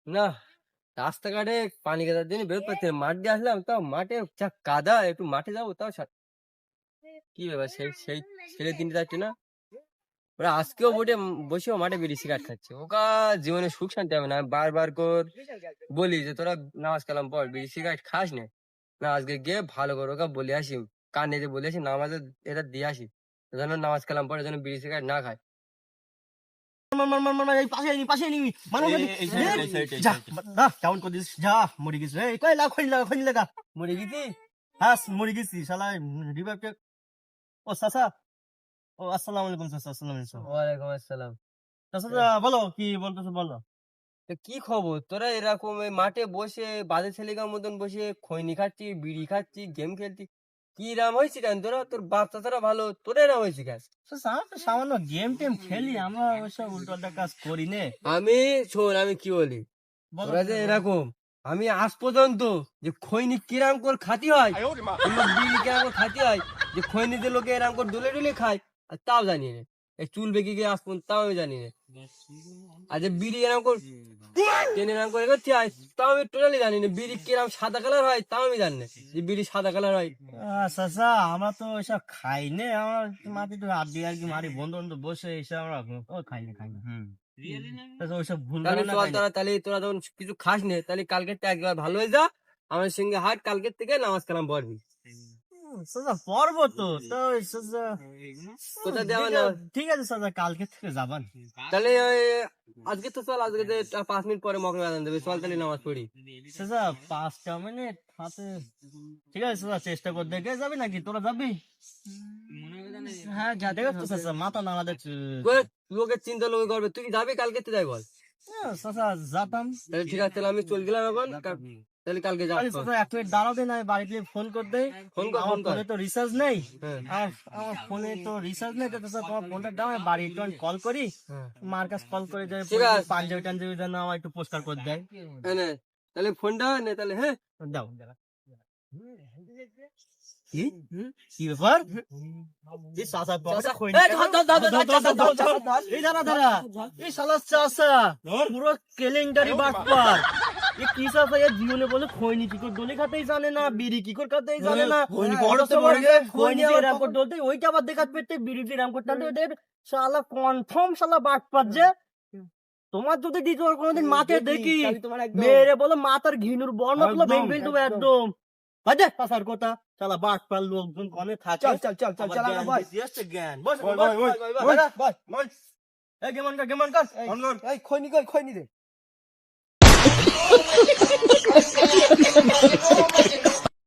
না, রাস্তাঘাটে পানি কাদার জন্য বেরোতে পারছি না। মাঠ দিয়ে আসলাম, তাও মাঠে যা কাদা, একটু মাঠে যাবো তাও কি ব্যাপার, সেই সেই ছেলে তিনটে যাচ্ছে না, ওরা আজকেও বসেও মাঠে বিড়ি সিগারেট খাচ্ছে। ওকা জীবনে সুখ শান্তি হবে না। আমি বারবার করে বলি যে তোরা নামাজ কালাম পর, বিড়ি সিগারেট খাস না। না, আজকে গিয়ে ভালো করে ওকে বলে আসি, কানে যে বলে আসি নামাজে এটা দিয়ে আসি, যেন নামাজ কালাম পরে যেন বিড়ি সিগারেট না খায়। কেমন করিস যা মরে গেছিস এই কই লাখ খনি লাগা মরে গেছি। হ্যাঁ মরে গেছি শালা রিভাইভকে। ও চাচা, ও আসসালামু আলাইকুম চাচা। আসসালামু আলাইকুম ওয়ালাইকুম আসসালাম। চাচা, বলো কি বলতেছো বলো। তো কি খবর, তোরা এরকম এই মাঠে বসে বাজে ছেলেকার মতন বসে খৈনি খাচ্ছি, বিড়ি খাচ্ছি, গেম খেলছি, কি রাম হয়েছি কেন তোরা? তোর বাপ চাচারা ভালো, তোরা এরাম হয়েছি কেন? চাচা, আমরা তো সামান্য গেম টেম খেলি, আমরা ওইসব উল্টোপাল্টা কাজ করি নে। আমি শোন, আমি কি বলি, বলো তোরা যে এরকম, আমি আজ পর্যন্ত যে খৈনি কিরাম করে খাতি হয়, কিংবা বিড়ি কিরাম করে খাতি হয়, যে খৈনিতে লোকে এরকম করে ডলে ডলে খায়, আর তাও জানি না। এই চুল বেঁকে গিয়ে আসবো তাও আমি জানি না। আর যে বিড়ি এরকম করে টেনে এরকম করে করতে হয়, তাও আমি টোটালি জানি না। বিড়ি কিরাম সাদা কালার হয় তাও আমি জানি না, যে বিড়ি সাদা কালার হয়। চাচা, আমরা তো ওইসব খাই নে, আমার মাটি তো আড্ডি আর কি মারি বন্ধু বান্ধব বসে এসে আমরা ও খাই না চাচা, ওইসব ভুল তাহলে ধারণা চল, খাই না। তোরা যখন কিছু খাস না, তাহলে কালকে থেকে একবার ভালো হয়ে যা, আমার সঙ্গে হাট, কালকের থেকে নামাজ কালাম পড়বি। চাচা পড়বো তো তো চাচা, কোথা দিয়ে আমার ঠিক আছে চাচা, কালকে থেকে যাবান। তাহলে আজকে তো চল, আজকে 5 মিনিট পরে মকর আজান দেবে, চল তাহলে নামাজ পড়ি। চাচা 5টা মিনিট হাতে, ঠিক আছে চাচা, চেষ্টা করে দেখে যাবি নাকি, তোরা যাবি? হ্যাঁ যা দেখো তো চাচা, মাথা নাড়া দেখছি। লোকের চিন্তা লোকে করবে, তুই কি যাবি? কালকে তো যাই বল। চাচা যেতাম। তাহলে ঠিক আছে, তাহলে আমি চল গেলাম এখন, তাহলে কালকে যাবো। আরে চাচা, এক মিনিট দাঁড়াও দে, না বাড়িতে ফোন কর দে। ফোন কর, আমার ফোন কর। ফোনে তো রিচার্জ নেই। হ্যাঁ আমার ফোনে তো রিচার্জ নেই, তো চাচা তোমার ফোনটা দাও, আমি বাড়ি একটু কল করি, হ্যাঁ, মার কাছে কল করে দেয়, ঠিক আছে। পাঞ্জাবি টাঞ্জাবি যেন আমার একটু পোস্টার করে দেয়। নে, তাহলে ফোনটা নে তাহলে। হ্যাঁ, দাও কি কি ব্যাপার? এই চাচা পকেটে খৈনি এই ধর, ধর, ধর, ধর, ধর, ধর, ধর, ধর। এই দাঁড়া এই শালা চাচা পুরো কেলেঙ্কারি বাটপার। এ কি চাচা, এ জীবনে বলে খৈনি কি করে দলি খাতেই জানে না, বিড়ি কি করে খাতেই জানে না। খৈনি এরকম করে ডলতে, ওইটা আবার দেখাত পেতে বিড়ি এরকম করে টানতে, ওদের শালা কনফার্ম শালা বাটপার যে। তোমার যদি দ্বিতীয় কোনোদিন মাকে দেখি, মেরে বলো মাথার ঘিনুর বর্ণ গুলো ভেঙে ফেলতে হবে একদম। বাজে পাশার কথা, শালা বাটপার লোকজন কনে থাকে। চল ভাই। জ্ঞান বস বল। এই গেমন কর এই খৈনি কই, খৈনি দে।